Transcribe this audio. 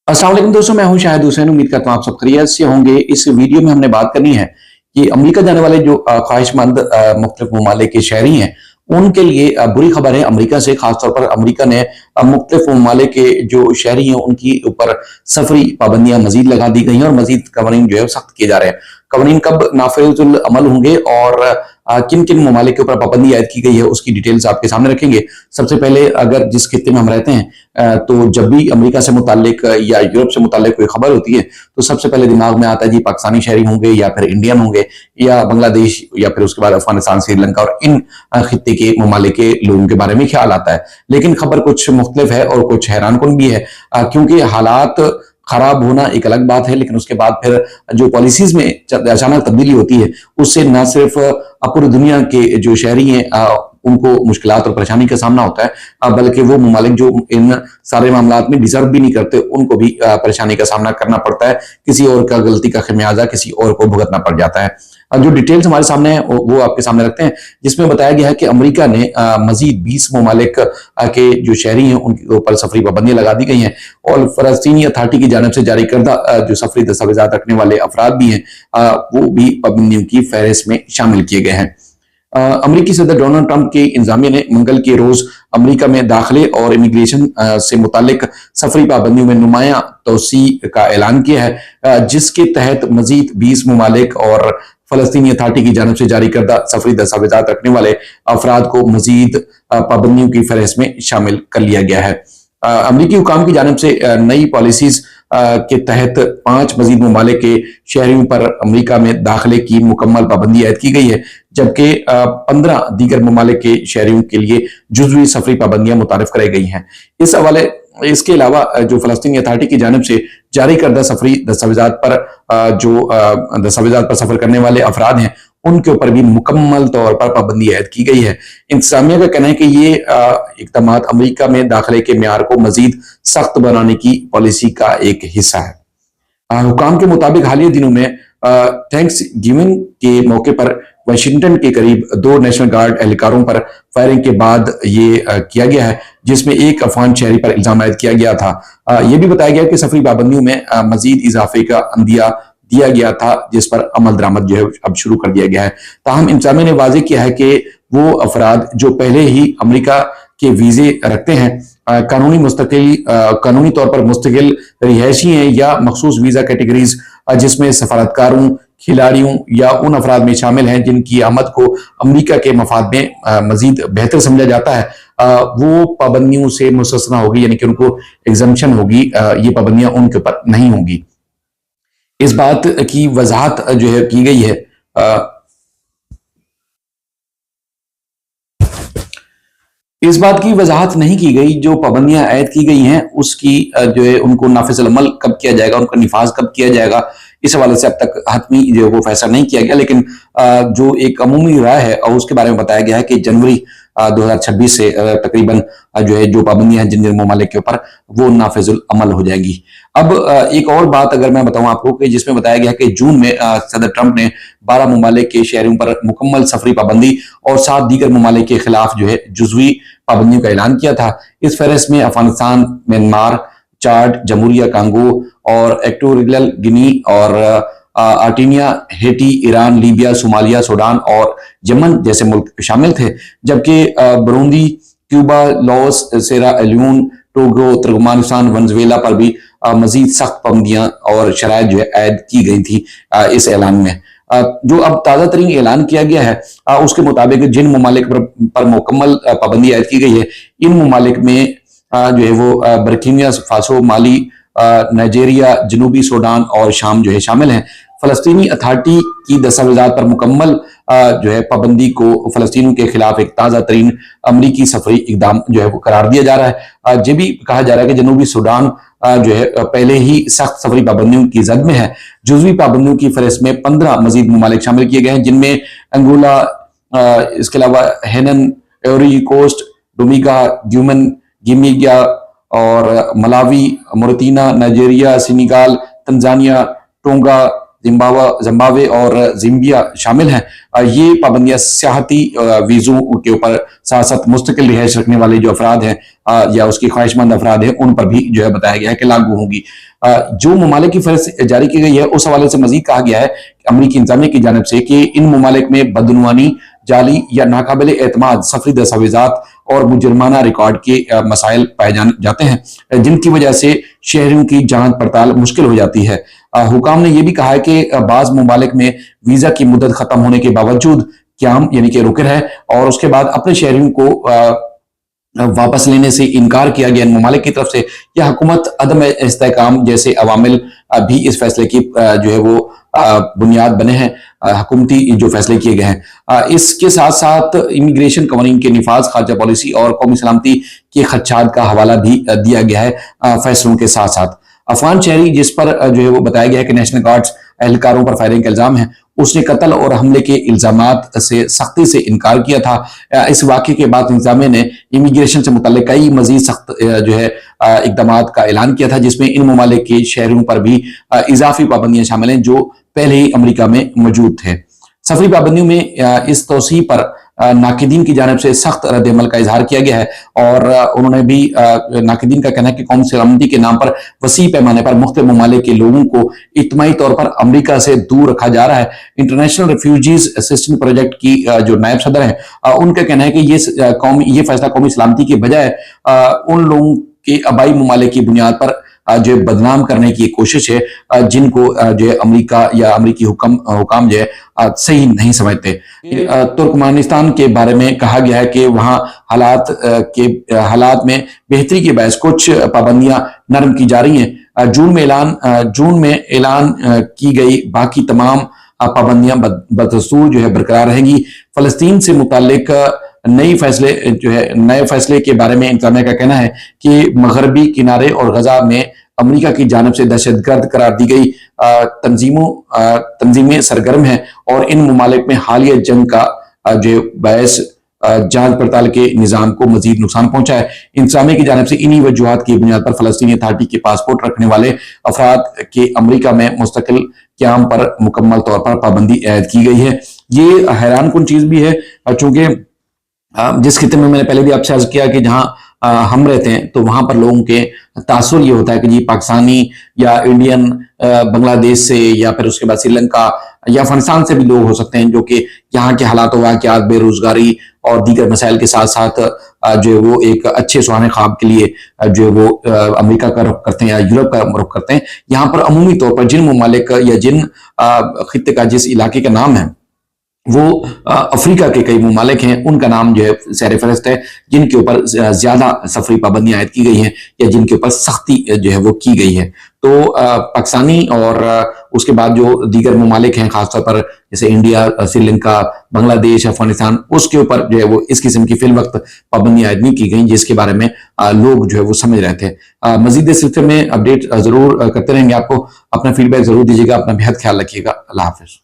अस्सलाम वालेकुम दोस्तों, मैं हूं शाहिद हुसैन। उम्मीद करता हूं आप सब खैरियत से होंगे। इस वीडियो में हमने बात करनी है कि अमेरिका जाने वाले जो ख्वाहिशमंद मुख्तलिफ ममालिक के शहरी हैं, उनके लिए बुरी खबर है अमेरिका से। खासतौर पर अमेरिका ने मुख्तलिफ ममालिक के जो शहरी हैं उनकी ऊपर सफरी पाबंदियां मजीद लगा दी गई हैं और मजीद कवानीन जो है सख्त किए जा रहे हैं। कवानीन कब नाफिजुल अमल होंगे और किन किन ममालिक के ऊपर पाबंदी आयद की गई है उसकी डिटेल्स आपके सामने रखेंगे। सबसे पहले, अगर जिस खित्ते में हम रहते हैं तो जब भी अमेरिका से मुतालिक या यूरोप से मुतालिक कोई खबर होती है तो सबसे पहले दिमाग में आता है जी पाकिस्तानी शहरी होंगे या फिर इंडियन होंगे या बांग्लादेश या फिर उसके बाद अफगानिस्तान, श्रीलंका और इन खित्ते के ममालिक के लोगों के बारे में ख्याल आता है। लेकिन खबर कुछ मुख्तलिफ है और कुछ हैरानकुन भी है, क्योंकि हालात खराब होना एक अलग बात है, लेकिन उसके बाद फिर जो पॉलिसीज में अचानक तब्दीली होती है उससे न सिर्फ पूरी दुनिया के जो शहरी हैं उनको मुश्किलात और परेशानी का सामना होता है, बल्कि वो ममालिक जो इन सारे मामलात में डिजर्व भी नहीं करते उनको भी परेशानी का सामना करना पड़ता है। किसी और का गलती का खमियाजा किसी और को भुगतना पड़ जाता है। जो डिटेल्स हमारे सामने है वो आपके सामने रखते हैं, जिसमें बताया गया है कि अमेरिका ने मजीद 20 ममालिक के जो शहरी हैं उनके ऊपर सफरी पाबंदियां लगा दी गई हैं और फलस्तीनी अथॉरिटी की जानब से जारी करदा जो सफरी दस्तावेजात रखने वाले अफराद भी हैं वो भी पाबंदियों की फहरिस्त में शामिल किए गए हैं। अमेरिकी सदर डोनाल्ड ट्रंप की इंतजामिया ने मंगल के रोज अमेरिका में दाखिले और इमिग्रेशन से मुतालिक सफरी पाबंदियों में नुमाया तोसी का ऐलान किया है, जिसके तहत मजीद 20 ममालिक और फलस्तीनी अथॉरिटी की जानब से जारी करदा सफरी दस्तावेजात रखने वाले अफराद को मजीद पाबंदियों की फहरिस्त में शामिल कर लिया गया है। अमरीकी हुकाम की जानब से नई पॉलिसीज के तहत 5 मजीद ममालिक के शहरियों पर अमेरिका में दाखिले की मुकम्मल पाबंदी आयद की गई है, जबकि 15 दीगर ममालिक के शहरियों के लिए जुज़वी सफरी पाबंदियां मुतारिफ कराई गई हैं। इस हवाले इसके अलावा जो फलस्तीनी अथॉरिटी की जानब से जारी करदा सफरी दस्तावेजात पर जो दस्तावेजात पर सफर करने वाले अफराद हैं उनके ऊपर भी मुकम्मल तौर पर पाबंदी आयद की गई है। इंतजामिया का कहना है कि ये इक़दाम अमेरिका में दाखिले के म्यार को मजीद सख्त बनाने की पॉलिसी का एक हिस्सा है। हुकाम के मुताबिक हालिया दिनों में थैंक्स गिविंग के मौके पर वाशिंगटन के करीब 2 नेशनल गार्ड एहलकारों पर फायरिंग के बाद ये किया गया है, जिसमें एक अफगान शहरी पर इल्जाम आयद किया गया था। यह भी बताया गया कि सफरी पाबंदियों में मजीद इजाफे का अंदिया दिया गया था, जिस पर अमल दरामद जो है अब शुरू कर दिया गया है। ताहम इंतजामिया ने वाजे किया है कि वो अफराद जो पहले ही अमेरिका के वीजे रखते हैं, कानूनी तौर पर मुस्तकिल रिहायशी हैं या मखसूस वीजा कैटेगरीज जिसमें सफारतकारों, खिलाड़ियों या उन अफराद में शामिल हैं जिनकी आमद को अमेरिका के मफाद में मजीद बेहतर समझा जाता है, वो पाबंदियों से मुस्तस्ना होगी, यानी कि उनको एग्जम्पशन होगी, ये पाबंदियां उनके ऊपर नहीं होंगी। इस बात की वजाहत जो है की गई है इस बात की वजाहत नहीं की गई जो पाबंदियां आयद की गई हैं उसकी जो है उनको नाफिजुल अमल कब किया जाएगा, उनका निफाज कब किया जाएगा, इस हवाले से अब तक हतमी जो वो फैसला नहीं किया गया। लेकिन जो एक अमूमी राय है और उसके बारे में बताया गया है कि जनवरी 2026 से तकरीबन जो है जो पाबंदियां हैं जिन जिन ममालिक के ऊपर वो नाफिजुल अमल हो जाएंगी। अब एक और बात अगर मैं बताऊं आपको कि जिसमें बताया गया कि जून में सदर ट्रंप ने 12 ममालिक के शहरियों पर मुकम्मल सफरी पाबंदी और 7 दीगर ममालिक के खिलाफ जो है जुज़वी पाबंदियों का ऐलान किया था। इस फहरिस्त में अफगानिस्तान, म्यांमार, चाड, जमहूरिया कांगो और इक्वाटोरियल गिनी और आर्टीनिया, Haiti, Iran, Libya, Somalia, Sudan और यमन जैसे मुल्क शामिल थे, जबकि Burundi, Cuba, Laos, Sierra Leone, Togo, Turkmenistan, Venezuela पर भी मजीद सख्त पाबंदियां और शराइत जो है ऐड की गई थी इस ऐलान में। जो अब ताज़ा तरीन ऐलान किया गया है उसके मुताबिक जिन ममालिक पर मुकम्मल पाबंदी ऐड की गई है, इन ममालिक में जो है वो बर्किना फासो, माली, नाइजीरिया, जनूबी सूडान और शाम जो है शामिल हैं। फलस्तीनी अथॉरिटी की दस्तावेजात पर मुकम्मल जो है पाबंदी को फलस्तीनियों के खिलाफ एक ताज़ा तरीन अमरीकी सफरी इकदाम जो है वो करार दिया जा रहा है। ये भी कहा जा रहा है कि जनूबी सूडान जो है पहले ही सख्त सफरी पाबंदियों की जद में है। जुज़वी पाबंदियों की फहरिस्त में 15 मजीद ममालिक शामिल किए गए हैं, जिनमें अंगोला, इसके अलावा हेनन, एवरी कोस्ट, डोमिगा, ग्यूमन, गिमिया और मलावी, मोरतीना, Nigeria, Senegal, Tanzania, Tonga Zimbabwe और ज़ाम्बिया शामिल हैं। ये पाबंदियां सियाहती वीज़ों के ऊपर साथ साथ मुस्तकिल रिहाइश रखने वाले जो अफराद हैं या उसकी ख्वाहिशमंद अफराद हैं उन पर भी जो है बताया गया है कि लागू होंगी। जो ममालिक की फहरिस्त जारी की गई है उस हवाले से मजीद कहा गया है अमरीकी इंतजामिया की जानिब से कि इन ममालिक में बदनुआनी, जाली या नाकाबिल एतमाद सफरी दस्तावेजात और मुजरमाना रिकॉर्ड के मसाइल पाए जाते हैं, जिनकी वजह से शहरियों की जांच पड़ताल मुश्किल हो जाती है। हुकाम ने यह भी कहा है कि बाज़ ममालिक में वीजा की मुद्दत खत्म होने के बावजूद क्याम यानी कि रुके है और उसके बाद अपने शहरियों को वापस लेने से इनकार किया गया इन ममालिक की तरफ से, या हुकूमत अदम इस्तेहकाम जैसे अवामिल भी इस फैसले की जो है वो बुनियाद बने हैं, हुकूमती जो फैसले किए गए हैं। इसके साथ साथ इमिग्रेशन कवानीन के निफाज, खारजा पॉलिसी और कौमी सलामती के खदशात का हवाला भी दिया गया है फैसलों के साथ साथ। अफगान शहरी जिस पर जो है वो बताया गया है कि नेशनल गार्ड्स एहलकारों पर फायरिंग का इल्जाम है, उसने कत्ल और हमले के इल्जामात से सख्ती से इनकार किया था। इस वाक़े के बाद इंतजामिया ने इमिग्रेशन से मुतल्लिक कई मजीद सख्त जो है इकदाम का ऐलान किया था, जिसमें इन ममालिक के शहरों पर भी इजाफी पाबंदियां शामिल हैं जो पहले ही अमरीका में मौजूद थे। सफरी पाबंदियों में इस तोसी पर नाकिदीन की जानिब से सख्त रद्द-ए-अमल का इजहार किया गया है और उन्होंने भी नाकिदीन का कहना है कि कौमी सलामती के नाम पर वसी पैमाने पर मुख्तलिफ ममालिक के लोगों को इज्तिमाई तौर पर अमरीका से दूर रखा जा रहा है। इंटरनेशनल रिफ्यूजीज असिस्टेंस प्रोजेक्ट की जो नायब सदर है उनका कहना है कि ये फैसला कौमी सलामती के बजाय उन लोगों के आबाई ममालिक की बुनियाद पर जो बदनाम करने की कोशिश है, जिनको जो है अमेरिका या अमेरिकी हुकाम जो है सही नहीं समझते। तुर्कमेनिस्तान के बारे में कहा गया है कि वहाँ हालात में बेहतरी के बायस कुछ पाबंदियां नरम की जा रही हैं। जून में ऐलान की गई बाकी तमाम पाबंदियां बदस्तूर जो है बरकरार रहेंगी। फलस्तीन से मुताल्लिक नए फैसले के बारे में इंतजामिया का कहना है कि मगरबी किनारे और गजा में अमेरिका की जानिब से दहशतगर्द करार दी गई तंजीमें सरगर्म हैं और इन ममालिक में हालिया जंग का जो बायस जांच पड़ताल के निजाम को मजीद नुकसान पहुंचा है। इंतजामिया की जानिब से इन्हीं वजूहात की बुनियाद पर फलस्तीनी अथॉरिटी के पासपोर्ट रखने वाले अफराद के अमेरिका में मुस्तकिल क्याम पर मुकम्मल तौर पर पाबंदी आयद की गई है। ये हैरान कुन चीज भी है, चूंकि जिस खिते में मैंने पहले भी आपसे अर्ज किया कि जहां हम रहते हैं तो वहां पर लोगों के तासुर ये होता है कि जी पाकिस्तानी या इंडियन बांग्लादेश से या फिर उसके बाद श्रीलंका या अफगानिस्तान से भी लोग हो सकते हैं जो कि यहाँ के हालात वाक़यात, बेरोजगारी और दीगर मसाइल के साथ साथ जो वो एक अच्छे सुहाने ख्वाब के लिए जो वो अमेरिका का रुख करते हैं या यूरोप का रुख करते हैं। यहाँ पर अमूमी तौर पर जिन ममालिक या जिन खित्ते का जिस इलाके का नाम है वो अफ्रीका के कई ममालिक हैं, उनका नाम जो है सैर फहरिस्त है, जिनके ऊपर ज्यादा सफरी पाबंदियां आयद की गई हैं या जिनके ऊपर सख्ती जो है वो की गई है। तो पाकिस्तानी और उसके बाद जो दीगर ममालिक हैं खासतौर पर जैसे इंडिया, श्रीलंका, बांग्लादेश, अफगानिस्तान, उसके ऊपर जो है वो इस किस्म की फिल वक्त पाबंदियां आयद नहीं की गई जिसके बारे में लोग जो है वो समझ रहे थे। मजीद इस सिलसिले में अपडेट जरूर करते रहेंगे। आपको अपना फीडबैक जरूर दीजिएगा। अपना बेहद ख्याल रखिएगा। अल्लाह हाफिज।